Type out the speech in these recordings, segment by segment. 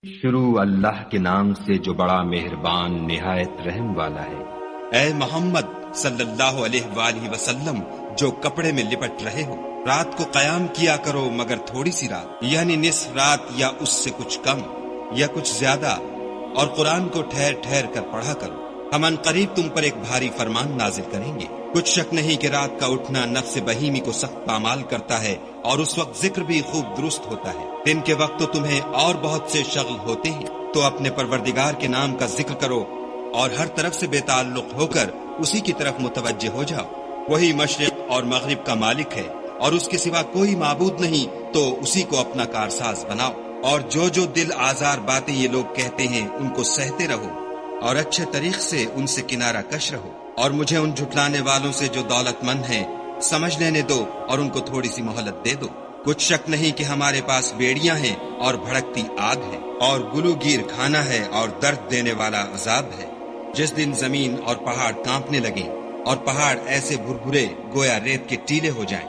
شروع اللہ کے نام سے جو بڑا مہربان نہایت رحم والا ہے۔ اے محمد صلی اللہ علیہ وآلہ وسلم، جو کپڑے میں لپٹ رہے ہو، رات کو قیام کیا کرو مگر تھوڑی سی رات، یعنی نصف رات یا اس سے کچھ کم یا کچھ زیادہ، اور قرآن کو ٹھہر ٹھہر کر پڑھا کرو۔ ہم ان قریب تم پر ایک بھاری فرمان نازل کریں گے۔ کچھ شک نہیں کہ رات کا اٹھنا نفس بہیمی کو سخت پامال کرتا ہے، اور اس وقت ذکر بھی خوب درست ہوتا ہے۔ دن کے وقت تو تمہیں اور بہت سے شغل ہوتے ہیں، تو اپنے پروردگار کے نام کا ذکر کرو اور ہر طرف سے بے تعلق ہو کر اسی کی طرف متوجہ ہو جاؤ۔ وہی مشرق اور مغرب کا مالک ہے، اور اس کے سوا کوئی معبود نہیں، تو اسی کو اپنا کارساز بناؤ۔ اور جو جو دل آزار باتیں یہ لوگ کہتے ہیں ان کو سہتے رہو، اور اچھے طریق سے ان سے کنارہ کش رہو، اور مجھے ان جھٹلانے والوں سے جو دولت مند ہیں سمجھ لینے دو، اور ان کو تھوڑی سی مہلت دے دو۔ کچھ شک نہیں کہ ہمارے پاس بیڑیاں ہیں اور بھڑکتی آگ ہے، اور گلوگیر کھانا ہے اور درد دینے والا عذاب ہے۔ جس دن زمین اور پہاڑ کانپنے لگیں اور پہاڑ ایسے بھربھرے گویا ریت کے ٹیلے ہو جائیں۔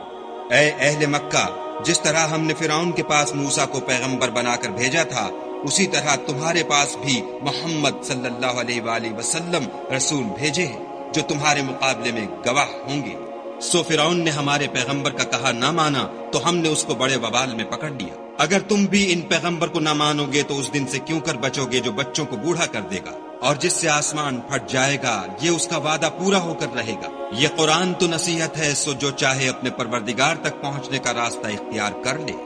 اے اہل مکہ، جس طرح ہم نے فرعون کے پاس موسیٰ کو پیغمبر بنا کر بھیجا تھا، اسی طرح تمہارے پاس بھی محمد صلی اللہ علیہ وآلہ وسلم رسول بھیجے ہیں، جو تمہارے مقابلے میں گواہ ہوں گے۔ سو فرعون نے ہمارے پیغمبر کا کہا نہ مانا، تو ہم نے اس کو بڑے وبال میں پکڑ لیا۔ اگر تم بھی ان پیغمبر کو نہ مانو گے تو اس دن سے کیوں کر بچو گے جو بچوں کو بوڑھا کر دے گا، اور جس سے آسمان پھٹ جائے گا یہ اس کا وعدہ پورا ہو کر رہے گا۔ یہ قرآن تو نصیحت ہے، سو جو چاہے اپنے پروردگار تک پہنچنے کا راستہ اختیار کر لے۔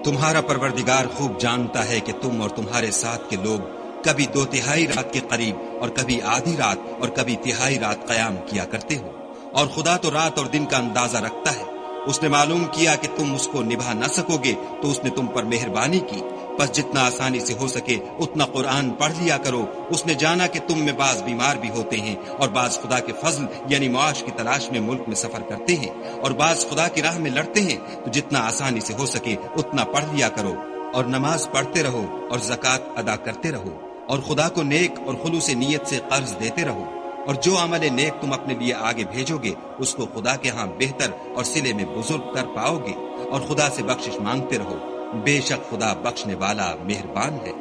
تمہارا پروردگار خوب جانتا ہے کہ تم اور تمہارے ساتھ کے لوگ کبھی 2/3 رات کے قریب اور کبھی آدھی رات اور کبھی تہائی رات قیام کیا کرتے ہو، اور خدا تو رات اور دن کا اندازہ رکھتا ہے۔ اس نے معلوم کیا کہ تم اس کو نبھا نہ سکو گے تو اس نے تم پر مہربانی کی، بس جتنا آسانی سے ہو سکے اتنا قرآن پڑھ لیا کرو۔ اس نے جانا کہ تم میں بعض بیمار بھی ہوتے ہیں، اور بعض خدا کے فضل یعنی معاش کی تلاش میں ملک میں سفر کرتے ہیں، اور بعض خدا کی راہ میں لڑتے ہیں، تو جتنا آسانی سے ہو سکے اتنا پڑھ لیا کرو، اور نماز پڑھتے رہو اور زکوٰۃ ادا کرتے رہو، اور خدا کو نیک اور خلوص نیت سے قرض دیتے رہو، اور جو عمل نیک تم اپنے لیے آگے بھیجو گے اس کو خدا کے ہاں بہتر اور صلے میں بزرگ کر پاؤ گے، اور خدا سے بخشش مانگتے رہو، بے شک خدا بخشنے والا مہربان ہے۔